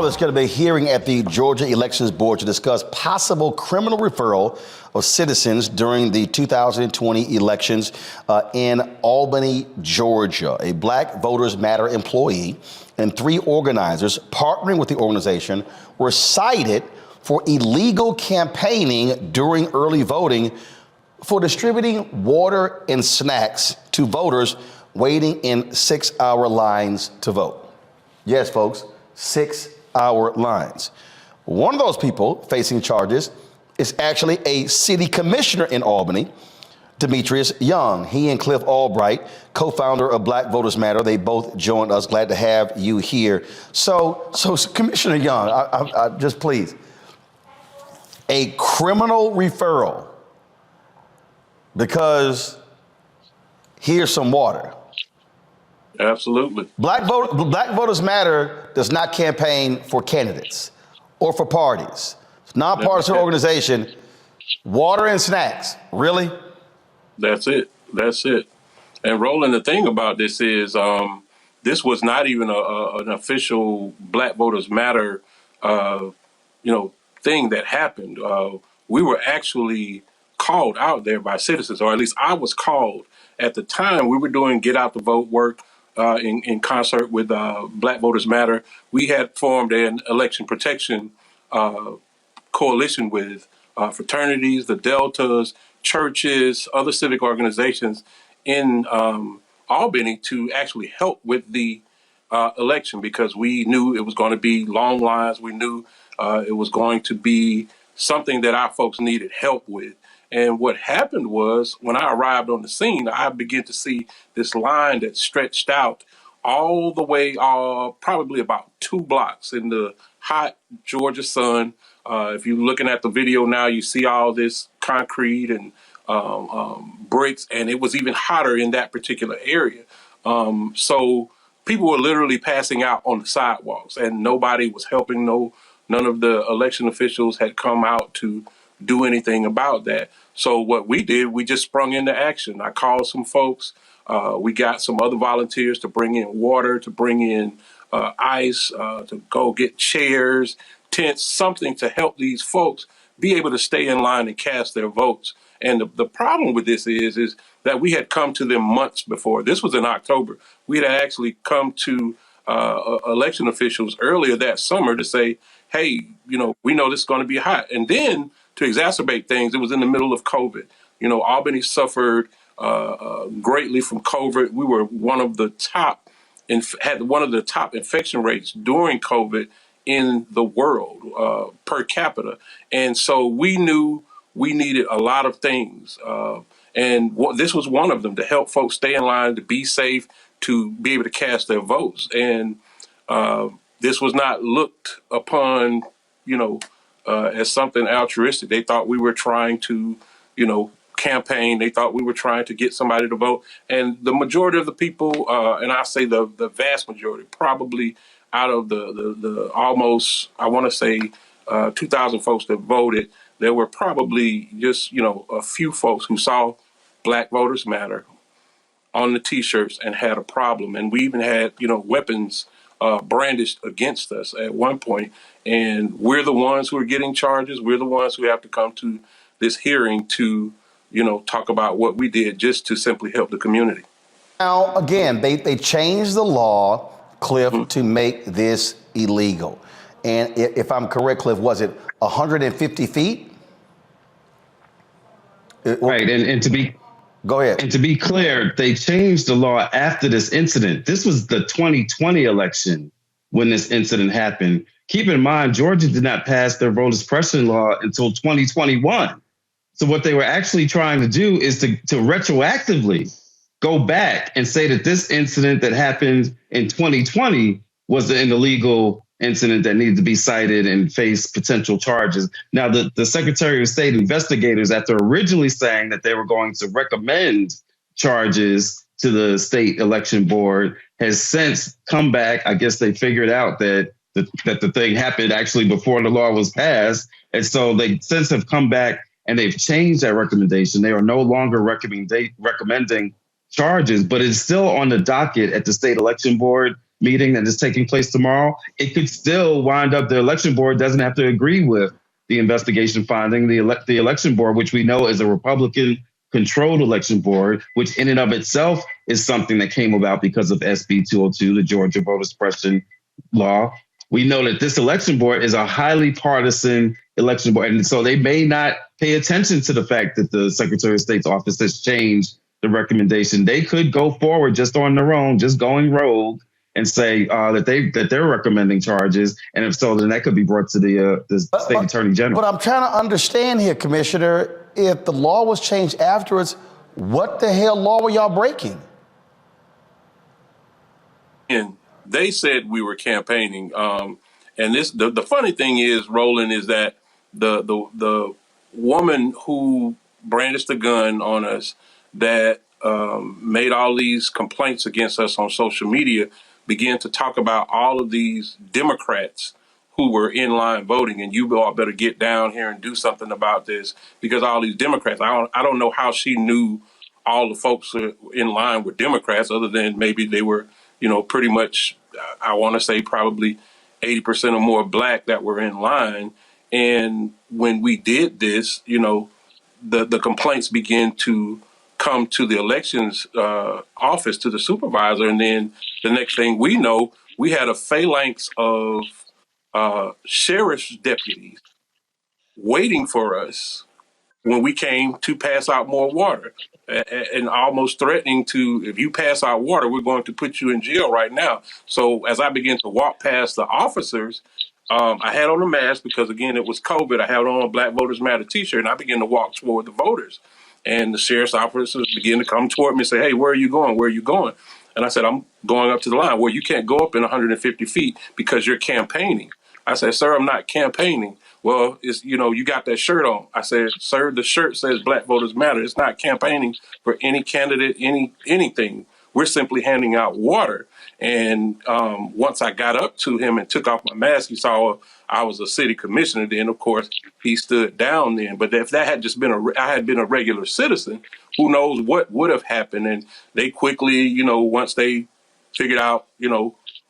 There's going to be a hearing at the Georgia Elections Board to discuss possible criminal referral of citizens during the 2020 elections in Albany, Georgia. A Black Voters Matter employee and 3 organizers partnering with the organization were cited for illegal campaigning during early voting for distributing water and snacks to voters waiting in 6-hour lines to vote. Yes, folks, 6-hour lines. One of those people facing charges is actually a city commissioner in Albany, Demetrius Young. He and Cliff Albright, co-founder of Black Voters Matter, they both joined us. Glad to have you here. So Commissioner Young, I just please, a criminal referral because here's some water. Absolutely. Black Voters Matter does not campaign for candidates or for parties. It's a nonpartisan organization. Water and snacks, really? That's it. That's it. And Roland, the thing about this is this was not even an official Black Voters Matter, thing that happened. We were actually called out there by citizens, or at least I was called. At the time, we were doing get out the vote work in concert with Black Voters Matter. We had formed an election protection coalition with fraternities, the Deltas, churches, other civic organizations in Albany to actually help with the election, because we knew it was going to be long lines. We knew it was going to be something that our folks needed help with. And what happened was, when I arrived on the scene, I began to see this line that stretched out all the way, probably about 2 blocks in the hot Georgia sun. If you're looking at the video now, you see all this concrete and bricks, and it was even hotter in that particular area. So people were literally passing out on the sidewalks, and nobody was helping. None of the election officials had come out to do anything about that. So what we did, we just sprung into action. I called some folks. We got some other volunteers to bring in water, to bring in ice, to go get chairs, tents, something to help these folks be able to stay in line and cast their votes. And the problem with this is that we had come to them months before. This was in October. We had actually come to election officials earlier that summer to say, hey, we know this is going to be hot. And then to exacerbate things, it was in the middle of COVID. Albany suffered greatly from COVID. We were one of the top infection rates during COVID in the world per capita. And so we knew we needed a lot of things. And this was one of them, to help folks stay in line, to be safe, to be able to cast their votes. And this was not looked upon, as something altruistic. They thought we were trying to, campaign. They thought we were trying to get somebody to vote. And the majority of the people, and I say the vast majority, probably out of the almost, I want to say 2,000 folks that voted, there were probably just, a few folks who saw Black Voters Matter on the T-shirts and had a problem. And we even had, weapons brandished against us at one point. And we're the ones who are getting charges. We're the ones who have to come to this hearing to, talk about what we did just to simply help the community. Now, again, they changed the law, Cliff, to make this illegal. And if I'm correct, Cliff, was it 150 feet? Right, and to be go ahead. And to be clear, they changed the law after this incident. This was the 2020 election when this incident happened. Keep in mind, Georgia did not pass their voter suppression law until 2021. So what they were actually trying to do is to retroactively go back and say that this incident that happened in 2020 was an illegal incident that needed to be cited and face potential charges. Now, the Secretary of State investigators, after originally saying that they were going to recommend charges to the state election board, has since come back. I guess they figured out that the thing happened actually before the law was passed. And so they since have come back and they've changed that recommendation. They are no longer recommending charges, but it's still on the docket at the state election board meeting that is taking place tomorrow, it could still wind up the election board doesn't have to agree with the investigation finding. The election board, which we know is a Republican controlled election board, which in and of itself is something that came about because of SB 202, the Georgia voter suppression law. We know that this election board is a highly partisan election board. And so they may not pay attention to the fact that the Secretary of State's office has changed the recommendation. They could go forward just on their own, just going rogue and say that they're recommending charges. And if so, then that could be brought to the state attorney general. But I'm trying to understand here, Commissioner, if the law was changed afterwards, what the hell law were y'all breaking? And they said we were campaigning. And the funny thing is, Roland, is that the woman who brandished the gun on us, that made all these complaints against us on social media, began to talk about all of these Democrats who were in line voting, and you all better get down here and do something about this because all these Democrats. I don't know how she knew all the folks in line were Democrats, other than maybe they were, pretty much. I want to say probably 80% or more black that were in line. And when we did this, the complaints began to come to the elections office, to the supervisor. And then the next thing we know, we had a phalanx of sheriff's deputies waiting for us when we came to pass out more water, and almost threatening to, if you pass out water, we're going to put you in jail right now. So as I began to walk past the officers, I had on a mask because, again, it was COVID. I had on a Black Voters Matter t-shirt, and I began to walk toward the voters. And the sheriff's officers began to come toward me and say, "Hey, where are you going? Where are you going?" And I said, "I'm going up to the line." "Well, you can't go up in 150 feet because you're campaigning." I said, "Sir, I'm not campaigning." "Well, it's, you got that shirt on." I said, "Sir, the shirt says Black Voters Matter. It's not campaigning for any candidate, anything. We're simply handing out water." And once I got up to him and took off my mask, he saw I was a city commissioner. Then, of course, he stood down then. But if that had just been I had been a regular citizen, who knows what would have happened. And they quickly, once they figured out,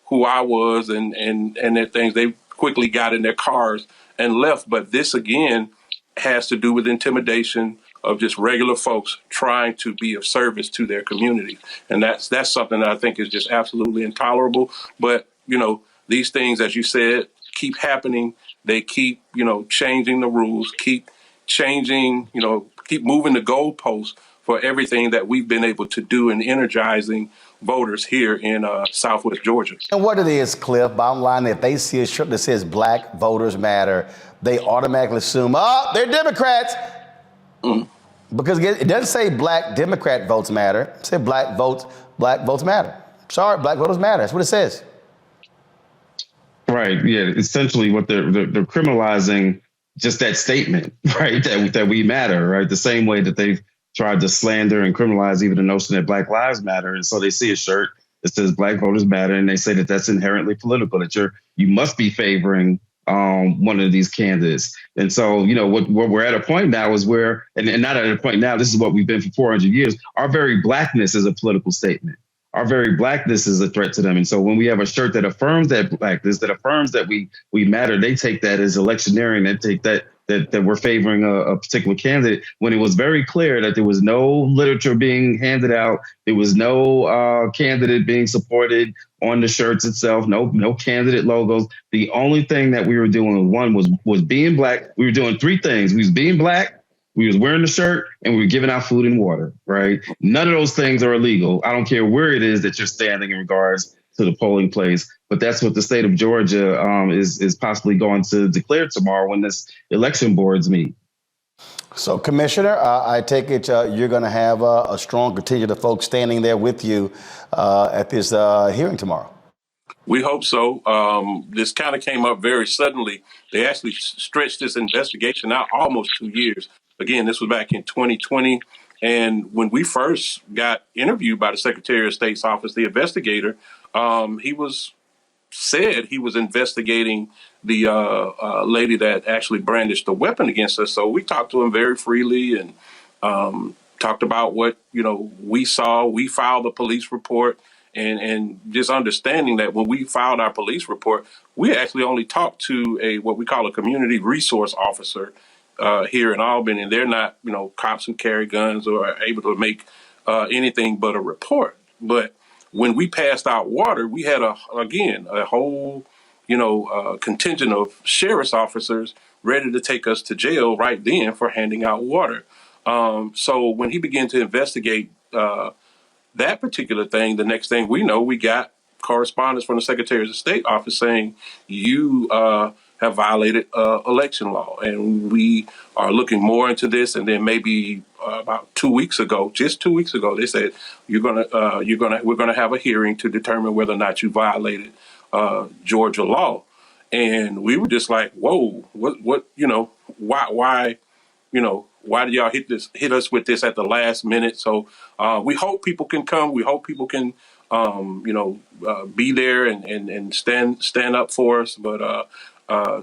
who I was and their things, they quickly got in their cars and left. But this, again, has to do with intimidation of just regular folks trying to be of service to their community. And that's something that I think is just absolutely intolerable. But, these things, as you said, keep happening. They keep, changing the rules, keep changing, keep moving the goalposts for everything that we've been able to do in energizing voters here in Southwest Georgia. And what it is, Cliff, bottom line, if they see a shirt that says Black Voters Matter, they automatically assume, they're Democrats. Mm. Because it doesn't say Black Democrat votes matter. It says Black votes matter. Sorry, Black Voters Matter. That's what it says. Right. Yeah. Essentially, what they're criminalizing just that statement, right? That we matter, right? The same way that they've tried to slander and criminalize even the notion that Black Lives Matter. And so they see a shirt that says Black Voters Matter, and they say that that's inherently political, that you must be favoring one of these candidates. And so, what we're at a point now is where, and not at a point now, this is what we've been for 400 years. Our very blackness is a political statement. Our very blackness is a threat to them. And so when we have a shirt that affirms that blackness, that affirms that we matter, they take that as electioneering. They take that we're favoring a particular candidate, when it was very clear that there was no literature being handed out. There was no candidate being supported on the shirts itself, no candidate logos. The only thing that we were doing was being black. We were doing three things. We was being black, we was wearing the shirt, and we were giving out food and water, right? None of those things are illegal. I don't care where it is that you're standing in regards to the polling place. But that's what the state of Georgia is possibly going to declare tomorrow when this election boards meet. So, Commissioner, I take it you're going to have a strong contingent of folks standing there with you at this hearing tomorrow. We hope so. This kind of came up very suddenly. They actually stretched this investigation out almost 2 years. Again, this was back in 2020. And when we first got interviewed by the Secretary of State's office, the investigator, he said he was investigating the lady that actually brandished the weapon against us. So we talked to him very freely and talked about what we saw. We filed a police report, and just understanding that when we filed our police report, we actually only talked to what we call a community resource officer here in Albany, and they're not, cops who carry guns or are able to make anything but a report. But when we passed out water, we had a whole, contingent of sheriff's officers ready to take us to jail right then for handing out water. So when he began to investigate that particular thing, the next thing we know, we got correspondence from the Secretary of State office saying you have violated election law, and we are looking more into this. And then maybe about 2 weeks ago, just 2 weeks ago, they said we're gonna have a hearing to determine whether or not you violated Georgia law. And we were just like, whoa, what, why, why did y'all hit us with this at the last minute? So we hope people can come. We hope people can, be there and stand up for us. But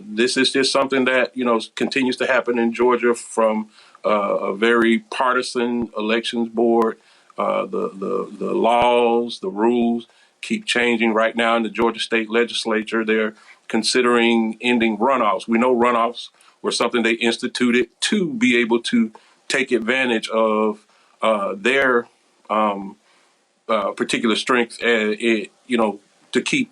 this is just something that, continues to happen in Georgia from a very partisan elections board. The laws, the rules keep changing. Right now in the Georgia State Legislature, they're considering ending runoffs. We know runoffs were something they instituted to be able to take advantage of their particular strengths, to keep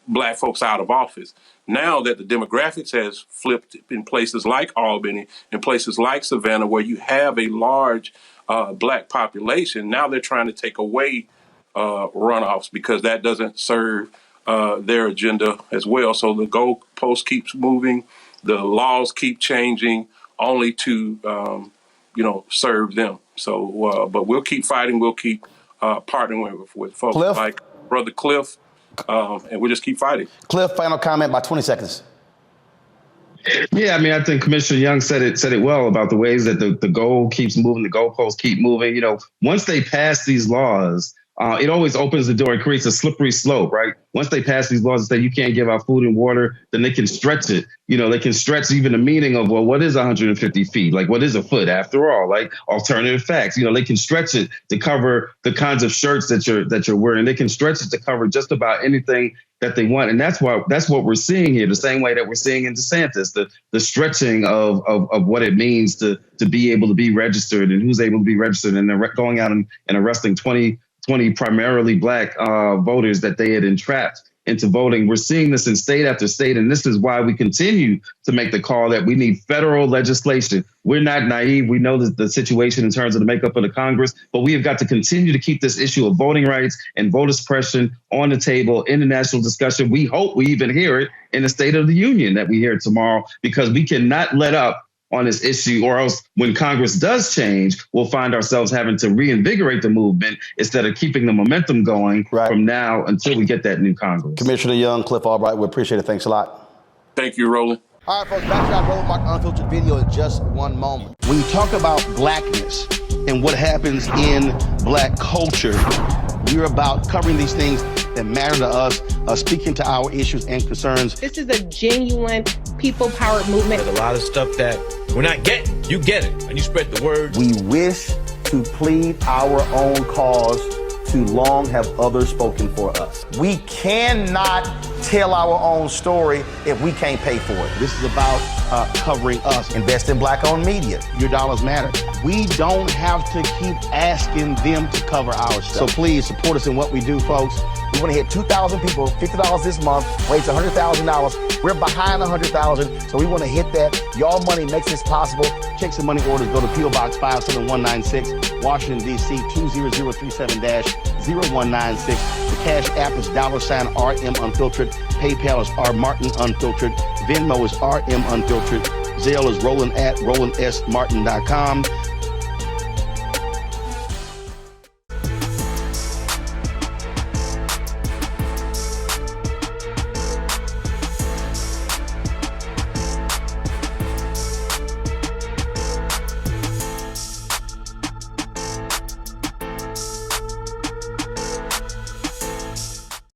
black folks out of office. Now that the demographics has flipped in places like Albany, in places like Savannah, where you have a large black population, now they're trying to take away runoffs because that doesn't serve their agenda as well. So the goalpost keeps moving, the laws keep changing, only to serve them. So, but we'll keep fighting. We'll keep partnering with folks like Brother Cliff, and we'll just keep fighting. Cliff, final comment by 20 seconds. Yeah, I think Commissioner Young said it well about the ways that the goal keeps moving, the goalposts keep moving. Once they pass these laws, it always opens the door and creates a slippery slope, right? Once they pass these laws and say you can't give out food and water, then they can stretch it. They can stretch even the meaning of, well, what is 150 feet? Like, what is a foot after all? Like alternative facts. They can stretch it to cover the kinds of shirts that you're wearing. They can stretch it to cover just about anything that they want. And that's what we're seeing here, the same way that we're seeing in DeSantis, the stretching of what it means to be able to be registered and who's able to be registered. And they're going out and arresting 20 primarily black voters that they had entrapped into voting. We're seeing this in state after state, and this is why we continue to make the call that we need federal legislation. We're not naive. We know the situation in terms of the makeup of the Congress, but we have got to continue to keep this issue of voting rights and voter suppression on the table in the national discussion. We hope we even hear it in the State of the Union that we hear tomorrow, because we cannot let up on this issue, or else when Congress does change, we'll find ourselves having to reinvigorate the movement instead of keeping the momentum going from now until we get that new Congress. Commissioner Young, Cliff Albright, we appreciate it. Thanks a lot. Thank you, Roland. All right, folks, back to our Roland Martin Unfiltered video in just one moment. When you talk about blackness and what happens in black culture, we're about covering these things that matter to us, speaking to our issues and concerns. This is a genuine people-powered movement. There's a lot of stuff that we're not getting. You get it, and you spread the word. We wish to plead our own cause. Too long have others spoken for us. We cannot tell our own story if we can't pay for it. This is about covering us. Invest in black-owned media. Your dollars matter. We don't have to keep asking them to cover our stuff. So please support us in what we do, folks. We want to hit 2,000 people, $50 this month, raise $100,000. We're behind 100,000, so we want to hit that. Your money makes this possible. Check some money orders. Go to P.O. Box 57196, Washington, D.C. 20037-0196. The Cash App is $RM Unfiltered. PayPal is R Martin Unfiltered. Venmo is RM Unfiltered. Zelle is Roland at RolandSMartin.com.